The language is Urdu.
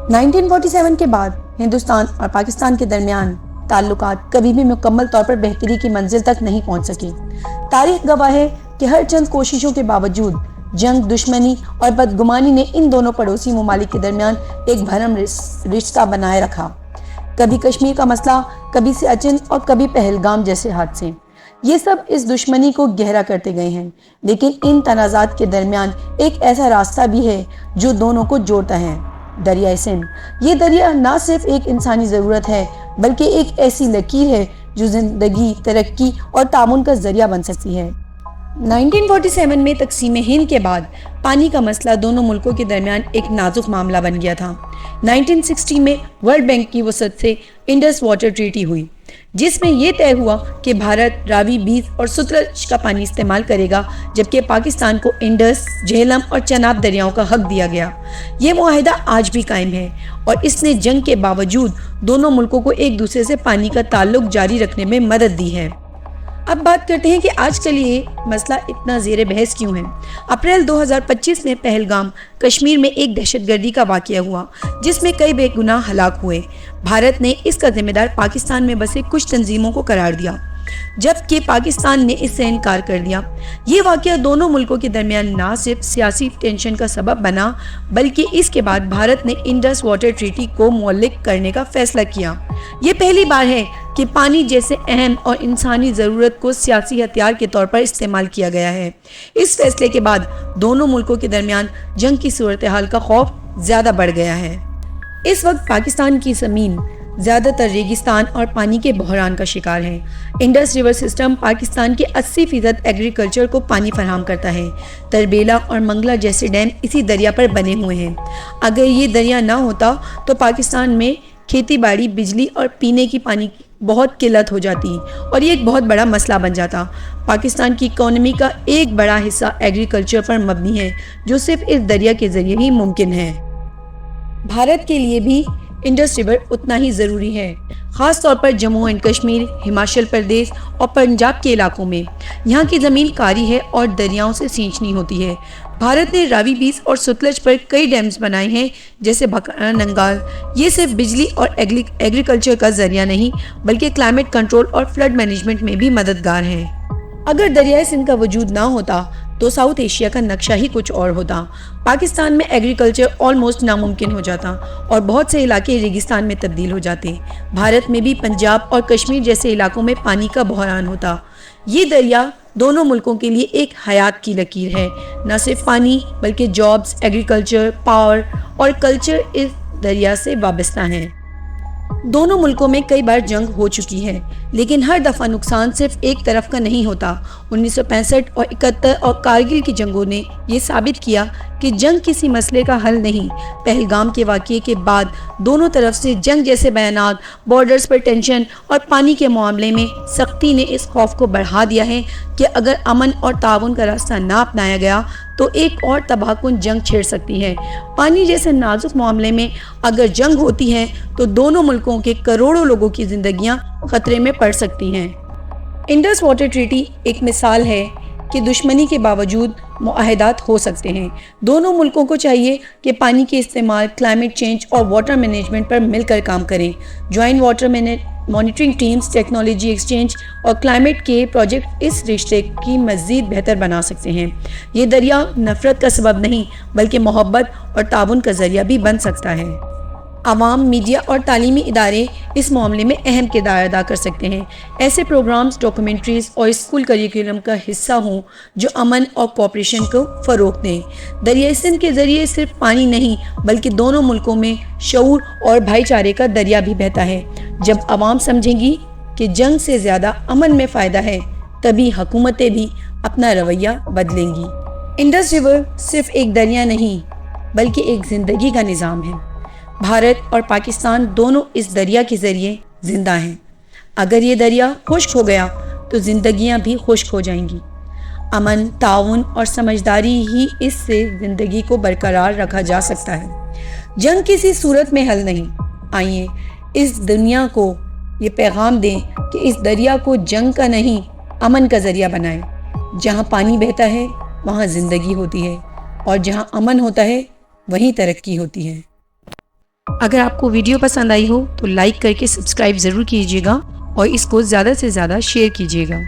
1947 کے بعد ہندوستان اور پاکستان کے درمیان تعلقات کبھی بھی مکمل طور پر بہتری کی منزل تک نہیں پہنچ سکے۔ تاریخ گواہ ہے کہ ہر چند کوششوں کے باوجود جنگ، دشمنی اور بدگمانی نے ان دونوں پڑوسی ممالک کے درمیان ایک بھرم رشتہ بنائے رکھا۔ کبھی کشمیر کا مسئلہ، کبھی سیاچن اور کبھی پہلگام جیسے حادثے، یہ سب اس دشمنی کو گہرا کرتے گئے ہیں۔ لیکن ان تنازعات کے درمیان ایک ایسا راستہ بھی ہے جو دونوں کو جوڑتا ہے، دریائے سندھ۔ یہ دریا نہ صرف ایک انسانی ضرورت ہے بلکہ ایک ایسی لکیر ہے جو زندگی، ترقی اور تعاون کا ذریعہ بن سکتی ہے۔ 1947 میں تقسیم ہند کے بعد پانی کا مسئلہ دونوں ملکوں کے درمیان ایک نازک معاملہ بن گیا تھا۔ 1960 میں ورلڈ بینک کی وسعت سے انڈس واٹر ٹریٹی ہوئی، جس میں یہ طے ہوا کہ بھارت راوی، بیز اور ستلج کا پانی استعمال کرے گا، جبکہ پاکستان کو انڈس، جہلم اور چناب دریاؤں کا حق دیا گیا۔ یہ معاہدہ آج بھی قائم ہے اور اس نے جنگ کے باوجود دونوں ملکوں کو ایک دوسرے سے پانی کا تعلق جاری رکھنے میں مدد دی ہے۔ اب بات کرتے ہیں کہ آج کل یہ مسئلہ اتنا زیر بحث کیوں ہے۔ اپریل 2025 میں پہلگام، کشمیر میں ایک دہشت گردی کا واقعہ ہوا جس میں کئی بے گناہ ہلاک ہوئے۔ بھارت نے اس کا ذمہ دار پاکستان میں بسے کچھ تنظیموں کو قرار دیا، جبکہ پاکستان نے اس سے انکار کر دیا۔ یہ واقعہ دونوں ملکوں کے درمیان نہ صرف سیاسی ٹینشن کا سبب بنا بلکہ اس کے بعد بھارت نے انڈس واٹر ٹریٹی کو معلق کرنے کا فیصلہ کیا۔ یہ پہلی بار ہے کہ پانی جیسے اہم اور انسانی ضرورت کو سیاسی ہتھیار کے طور پر استعمال کیا گیا ہے۔ اس فیصلے کے بعد دونوں ملکوں کے درمیان جنگ کی صورتحال کا خوف زیادہ بڑھ گیا ہے۔ اس وقت پاکستان کی زمین زیادہ تر ریگستان اور پانی کے بحران کا شکار ہے۔ انڈس ریور سسٹم پاکستان کے 80% ایگریکلچر کو پانی فراہم کرتا ہے۔ تربیلا اور منگلا جیسے ڈیم اسی دریا پر بنے ہوئے ہیں۔ اگر یہ دریا نہ ہوتا تو پاکستان میں کھیتی باڑی، بجلی اور پینے کی پانی کی بہت قلت ہو جاتی اور یہ ایک بہت بڑا مسئلہ بن جاتا۔ پاکستان کی اکانومی کا ایک بڑا حصہ ایگریکلچر پر مبنی ہے، جو صرف اس دریا کے ذریعے ہی ممکن ہے۔ بھارت کے لیے بھی انڈس ریور اتنا ہی ضروری ہے، خاص طور پر جموں اینڈ کشمیر، ہماچل پردیش اور پنجاب کے علاقوں میں۔ یہاں کی زمین کاری ہے اور دریاؤں سے سینچنی ہوتی ہے۔ بھارت نے راوی، بیز اور ستلج پر کئی ڈیمز بنائے ہیں جیسے بھکرا ننگال۔ یہ صرف بجلی اور ایگریکلچر کا ذریعہ نہیں بلکہ کلائمیٹ کنٹرول اور فلڈ مینجمنٹ میں بھی مددگار ہے۔ اگر دریائے سندھ کا وجود نہ ہوتا تو ساؤتھ ایشیا کا نقشہ ہی کچھ اور ہوتا۔ پاکستان میں ایگریکلچر آلموسٹ ناممکن ہو جاتا اور بہت سے علاقے ریگستان میں تبدیل ہو جاتے۔ بھارت میں بھی پنجاب اور کشمیر جیسے علاقوں میں پانی کا بحران ہوتا۔ یہ دریا دونوں ملکوں کے لیے ایک حیات کی لکیر ہے۔ نہ صرف پانی بلکہ جابز، ایگریکلچر، پاور اور کلچر اس دریا سے وابستہ ہیں۔ دونوں ملکوں میں کئی بار جنگ ہو چکی ہے، لیکن ہر دفعہ نقصان صرف ایک طرف کا نہیں ہوتا۔ 1965 اور 71 اور کارگل کی جنگوں نے یہ ثابت کیا کہ جنگ کسی مسئلے کا حل نہیں۔ پہلگام کے واقعے کے بعد دونوں طرف سے جنگ جیسے بیانات، بارڈرز پر ٹینشن اور پانی کے معاملے میں سختی نے اس خوف کو بڑھا دیا ہے کہ اگر امن اور تعاون کا راستہ نہ اپنایا گیا تو ایک اور تباہ کن جنگ چھڑ سکتی ہے۔ پانی جیسے نازک معاملے میں اگر جنگ ہوتی ہے تو دونوں ملکوں کے کروڑوں لوگوں کی زندگیاں خطرے میں پڑ سکتی ہیں۔ انڈس واٹر ٹریٹی ایک مثال ہے کہ دشمنی کے باوجود معاہدات ہو سکتے ہیں۔ دونوں ملکوں کو چاہیے کہ پانی کے استعمال، کلائمیٹ چینج اور واٹر مینجمنٹ پر مل کر کام کریں۔ Joint water monitoring teams, technology exchange اور کلائمیٹ کے پروجیکٹ اس رشتے کی مزید بہتر بنا سکتے ہیں۔ یہ دریا نفرت کا سبب نہیں بلکہ محبت اور تعاون کا ذریعہ بھی بن سکتا ہے۔ عوام، میڈیا اور تعلیمی ادارے اس معاملے میں اہم کردار ادا کر سکتے ہیں۔ ایسے پروگرامز، ڈاکومنٹریز اور اسکول کریکولم کا حصہ ہوں جو امن اور کوآپریشن کو فروغ دیں۔ دریائے سندھ کے ذریعے صرف پانی نہیں بلکہ دونوں ملکوں میں شعور اور بھائی چارے کا دریا بھی بہتا ہے۔ جب عوام سمجھیں گی کہ جنگ سے زیادہ امن میں فائدہ ہے، تبھی حکومتیں بھی اپنا رویہ بدلیں گی۔ انڈس ریور صرف ایک دریا نہیں بلکہ ایک زندگی کا نظام ہے۔ بھارت اور پاکستان دونوں اس دریا کے ذریعے زندہ ہیں۔ اگر یہ دریا خشک ہو گیا تو زندگیاں بھی خشک ہو جائیں گی۔ امن، تعاون اور سمجھداری ہی اس سے زندگی کو برقرار رکھا جا سکتا ہے۔ جنگ کسی صورت میں حل نہیں۔ آئیے اس دنیا کو یہ پیغام دیں کہ اس دریا کو جنگ کا نہیں، امن کا ذریعہ بنائیں۔ جہاں پانی بہتا ہے وہاں زندگی ہوتی ہے اور جہاں امن ہوتا ہے وہیں ترقی ہوتی ہے۔ اگر آپ کو ویڈیو پسند آئی ہو تو لائک کر کے سبسکرائب ضرور کیجیے گا اور اس کو زیادہ سے زیادہ شیئر کیجیے گا۔